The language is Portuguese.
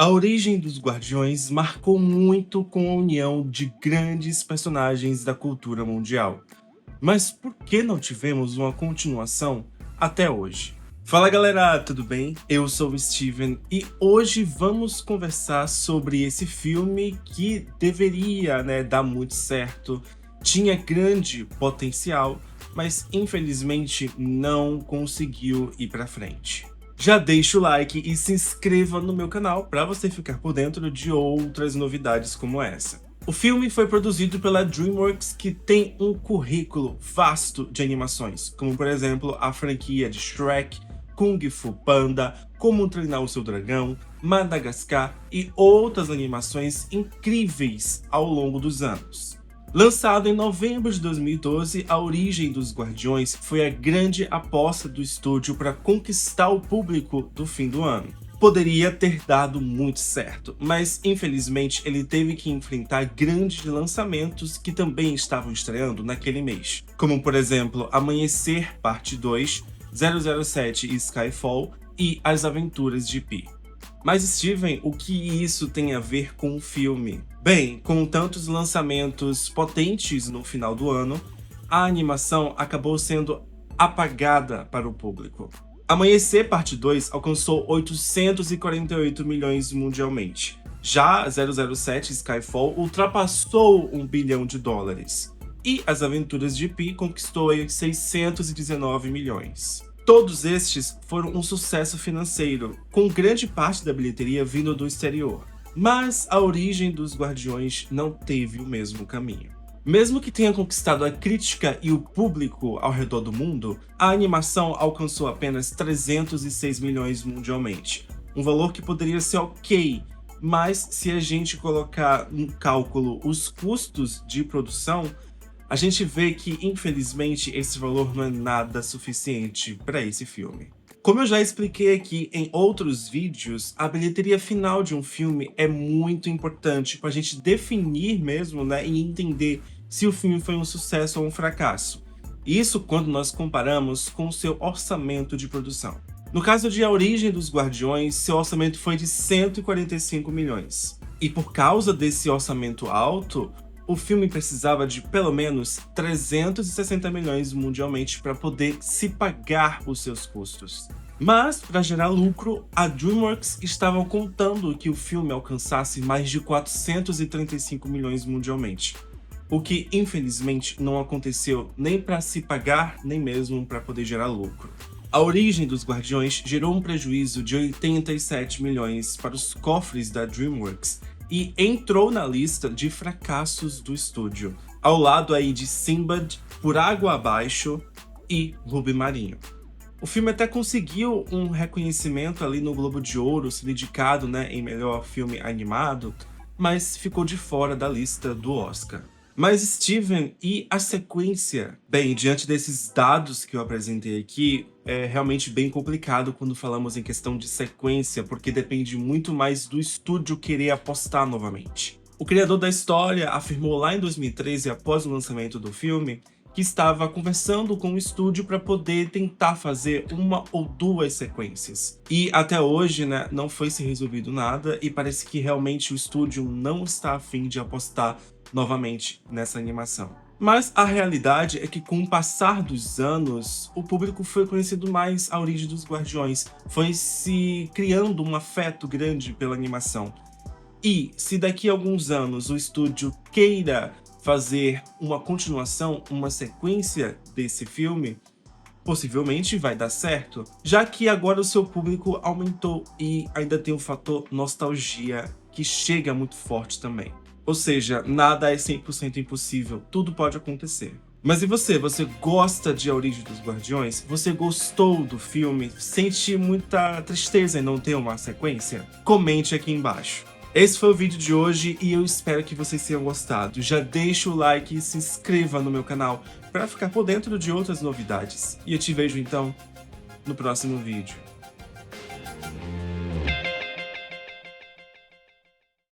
A origem dos Guardiões marcou muito com a união de grandes personagens da cultura mundial. Mas por que não tivemos uma continuação até hoje? Fala galera, tudo bem? Eu sou o Steven e hoje vamos conversar sobre esse filme que deveria, dar muito certo, tinha grande potencial, mas infelizmente não conseguiu ir pra frente. Já deixa o like e se inscreva no meu canal para você ficar por dentro de outras novidades como essa. O filme foi produzido pela DreamWorks, que tem um currículo vasto de animações, como por exemplo a franquia de Shrek, Kung Fu Panda, Como Treinar o Seu Dragão, Madagascar e outras animações incríveis ao longo dos anos. Lançado em novembro de 2012, A Origem dos Guardiões foi a grande aposta do estúdio para conquistar o público do fim do ano. Poderia ter dado muito certo, mas infelizmente ele teve que enfrentar grandes lançamentos que também estavam estreando naquele mês, como por exemplo Amanhecer Parte 2, 007 e Skyfall e As Aventuras de Pi. Mas Steven, o que isso tem a ver com o filme? Bem, com tantos lançamentos potentes no final do ano, a animação acabou sendo apagada para o público. Amanhecer Parte 2 alcançou 848 milhões mundialmente. Já 007 Skyfall ultrapassou $1 bilhão. E As Aventuras de Pi conquistou 619 milhões. Todos estes foram um sucesso financeiro, com grande parte da bilheteria vindo do exterior. Mas A Origem dos Guardiões não teve o mesmo caminho. Mesmo que tenha conquistado a crítica e o público ao redor do mundo, a animação alcançou apenas 306 milhões mundialmente. Um valor que poderia ser ok, mas se a gente colocar no cálculo os custos de produção, a gente vê que, infelizmente, esse valor não é nada suficiente para esse filme. Como eu já expliquei aqui em outros vídeos, a bilheteria final de um filme é muito importante para a gente definir mesmo, e entender se o filme foi um sucesso ou um fracasso. Isso quando nós comparamos com o seu orçamento de produção. No caso de A Origem dos Guardiões, seu orçamento foi de 145 milhões. E por causa desse orçamento alto, o filme precisava de pelo menos 360 milhões mundialmente para poder se pagar os seus custos. Mas, para gerar lucro, a DreamWorks estava contando que o filme alcançasse mais de 435 milhões mundialmente, o que infelizmente não aconteceu nem para se pagar, nem mesmo para poder gerar lucro. A Origem dos Guardiões gerou um prejuízo de 87 milhões para os cofres da DreamWorks, e entrou na lista de fracassos do estúdio, ao lado aí de Sinbad, Por Água Abaixo e Ruby Marinho. O filme até conseguiu um reconhecimento ali no Globo de Ouro, sendo indicado em melhor filme animado, mas ficou de fora da lista do Oscar. Mas Steven, e a sequência? Bem, diante desses dados que eu apresentei aqui, é realmente bem complicado quando falamos em questão de sequência, porque depende muito mais do estúdio querer apostar novamente. O criador da história afirmou lá em 2013, após o lançamento do filme, que estava conversando com o estúdio para poder tentar fazer uma ou duas sequências. E até hoje, não foi se resolvido nada, e parece que realmente o estúdio não está a fim de apostar novamente nessa animação. Mas a realidade é que com o passar dos anos, o público foi conhecendo mais A Origem dos Guardiões, foi se criando um afeto grande pela animação. E se daqui a alguns anos o estúdio queira fazer uma continuação, uma sequência desse filme, possivelmente vai dar certo, já que agora o seu público aumentou e ainda tem o fator nostalgia que chega muito forte também. Ou seja, nada é 100% impossível, tudo pode acontecer. Mas e você? Você gosta de A Origem dos Guardiões? Você gostou do filme? Sente muita tristeza em não ter uma sequência? Comente aqui embaixo. Esse foi o vídeo de hoje e eu espero que vocês tenham gostado. Já deixa o like e se inscreva no meu canal para ficar por dentro de outras novidades. E eu te vejo então no próximo vídeo.